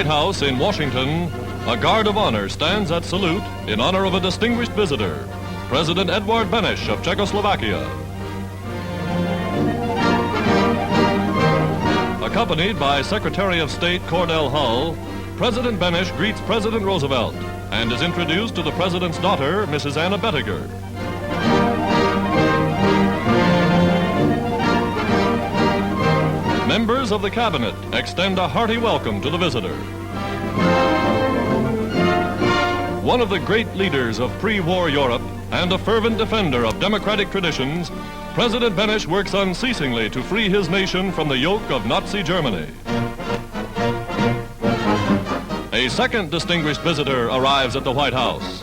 White House in Washington, a guard of honor stands at salute in honor of a distinguished visitor, President Edvard Beneš of Czechoslovakia. Accompanied by Secretary of State Cordell Hull, President Beneš greets President Roosevelt and is introduced to the President's daughter, Mrs. Anna Bettiger. Members of the Cabinet extend a hearty welcome to the visitor. One of the great leaders of pre-war Europe and a fervent defender of democratic traditions, President Beneš works unceasingly to free his nation from the yoke of Nazi Germany. A second distinguished visitor arrives at the White House.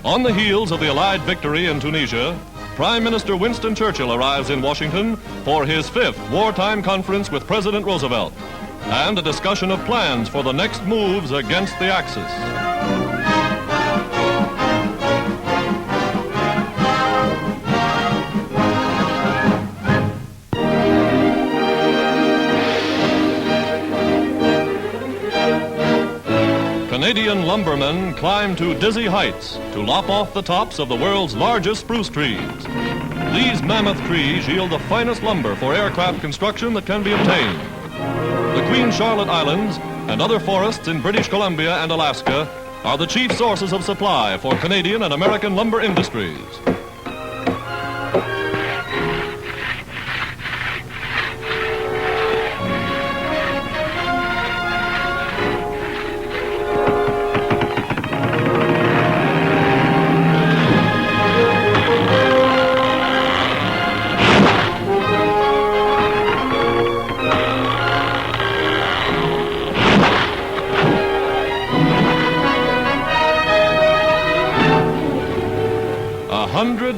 On the heels of the Allied victory in Tunisia, Prime Minister Winston Churchill arrives in Washington for his 5th wartime conference with President Roosevelt and a discussion of plans for the next moves against the Axis. Canadian lumbermen climb to dizzy heights to lop off the tops of the world's largest spruce trees. These mammoth trees yield the finest lumber for aircraft construction that can be obtained. The Queen Charlotte Islands and other forests in British Columbia and Alaska are the chief sources of supply for Canadian and American lumber industries.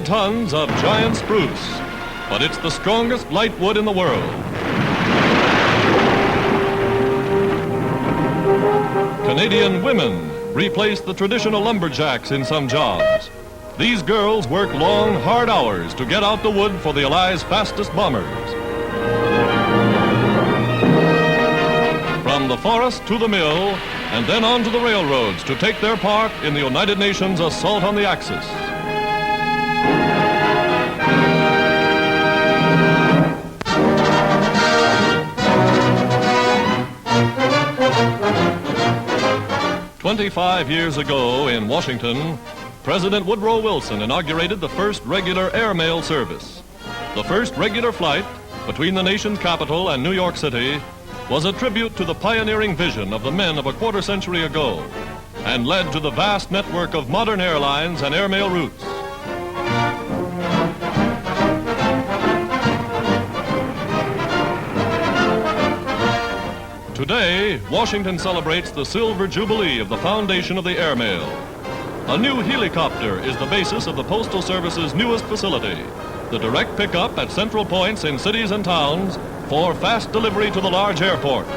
Tons of giant spruce, but it's the strongest light wood in the world. Canadian women replace the traditional lumberjacks in some jobs. These girls work long, hard hours to get out the wood for the Allies' fastest bombers. From the forest to the mill, and then on to the railroads to take their part in the United Nations assault on the Axis. "25 years ago in Washington, President Woodrow Wilson inaugurated the first regular airmail service. The first regular flight between the nation's capital and New York City was a tribute to the pioneering vision of the men of a quarter century ago and led to the vast network of modern airlines and airmail routes. Today, Washington celebrates the silver jubilee of the foundation of the airmail. A new helicopter is the basis of the Postal Service's newest facility, the direct pickup at central points in cities and towns for fast delivery to the large airports.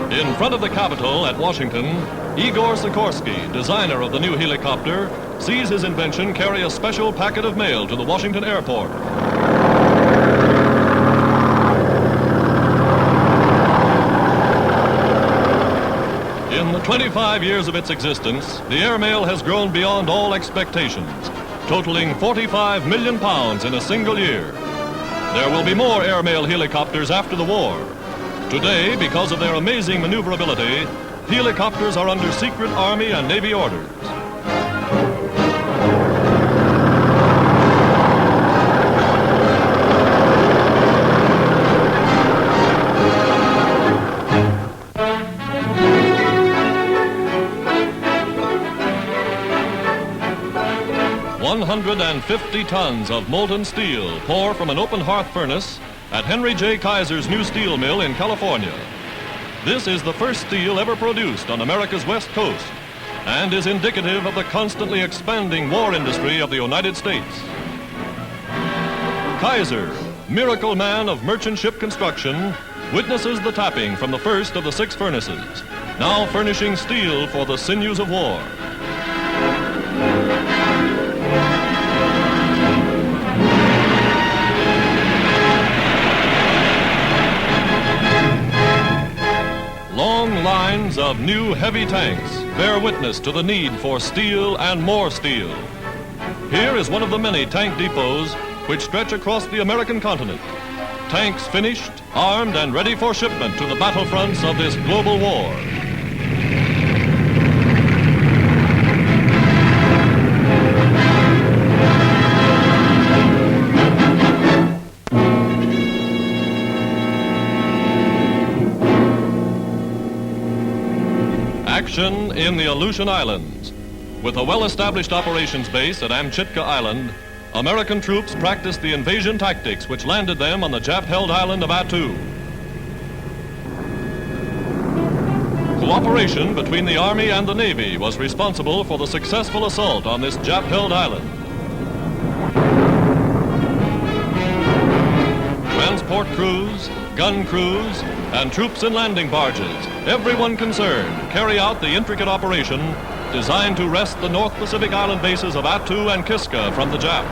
In front of the Capitol at Washington, Igor Sikorsky, designer of the new helicopter, sees his invention carry a special packet of mail to the Washington airport. In the 25 years of its existence, the airmail has grown beyond all expectations, totaling 45 million pounds in a single year. There will be more airmail helicopters after the war. Today, because of their amazing maneuverability, helicopters are under secret Army and Navy orders. $150 tons of molten steel pour from an open hearth furnace at Henry J. Kaiser's new steel mill in California. This is the first steel ever produced on America's West Coast and is indicative of the constantly expanding war industry of the United States. Kaiser, miracle man of merchant ship construction, witnesses the tapping from the first of the 6 furnaces, now furnishing steel for the sinews of war. lines of new heavy tanks bear witness to the need for steel and more steel. Here is one of the many tank depots which stretch across the American continent. Tanks finished, armed, and ready for shipment to the battlefronts of this global war. Action in the Aleutian Islands. With a well-established operations base at Amchitka Island, American troops practiced the invasion tactics which landed them on the Jap-held island of Attu. Cooperation between the Army and the Navy was responsible for the successful assault on this Jap-held island. Transport crews, gun crews, and troops in landing barges, everyone concerned, carry out the intricate operation designed to wrest the North Pacific island bases of Attu and Kiska from the Jap.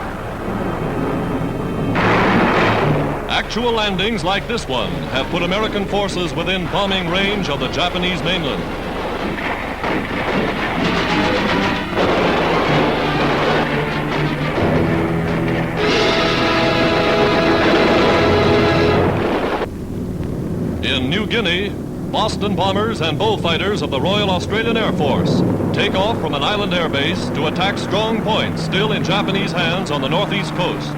Actual landings like this one have put American forces within bombing range of the Japanese mainland. In New Guinea, Boston bombers and bullfighters of the Royal Australian Air Force take off from an island air base to attack strong points still in Japanese hands on the northeast coast.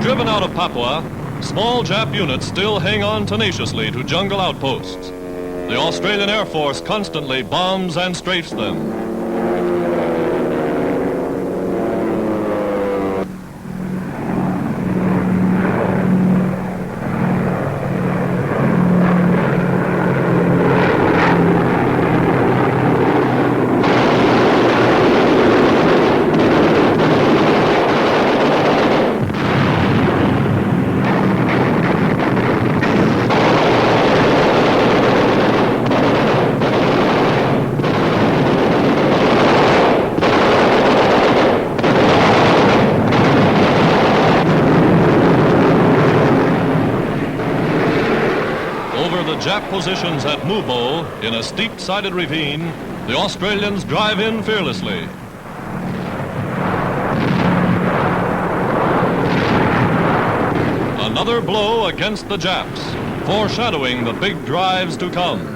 Driven out of Papua, small Jap units still hang on tenaciously to jungle outposts. The Australian Air Force constantly bombs and strafes them. Jap positions at Mubo in a steep-sided ravine, the Australians drive in fearlessly. Another blow against the Japs, foreshadowing the big drives to come.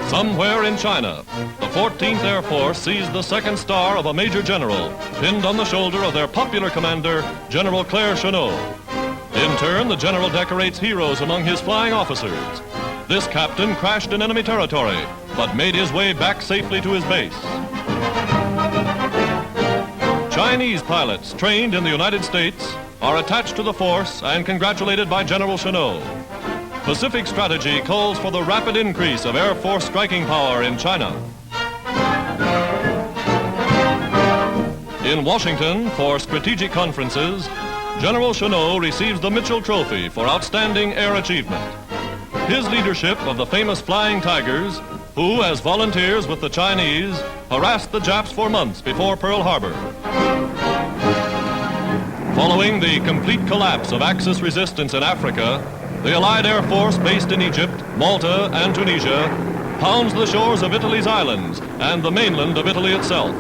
Somewhere in China, the 14th Air Force sees the second star of a major general pinned on the shoulder of their popular commander, General Claire Chennault. In turn, the general decorates heroes among his flying officers. This captain crashed in enemy territory, but made his way back safely to his base. Chinese pilots trained in the United States are attached to the force and congratulated by General Chennault. Pacific strategy calls for the rapid increase of Air Force striking power in China. In Washington, for strategic conferences, General Chennault receives the Mitchell Trophy for outstanding air achievement. His leadership of the famous Flying Tigers, who, as volunteers with the Chinese, harassed the Japs for months before Pearl Harbor. Following the complete collapse of Axis resistance in Africa, the Allied Air Force based in Egypt, Malta, and Tunisia pounds the shores of Italy's islands and the mainland of Italy itself.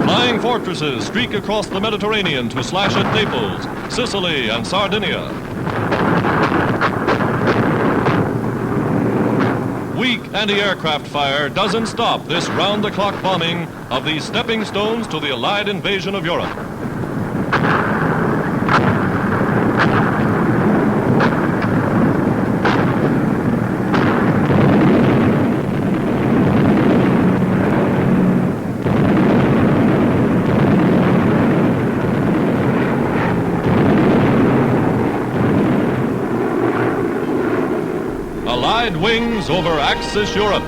Flying fortresses streak across the Mediterranean to slash at Naples, Sicily, and Sardinia. Weak anti-aircraft fire doesn't stop this round-the-clock bombing of these stepping stones to the Allied invasion of Europe. Allied wings over Axis Europe.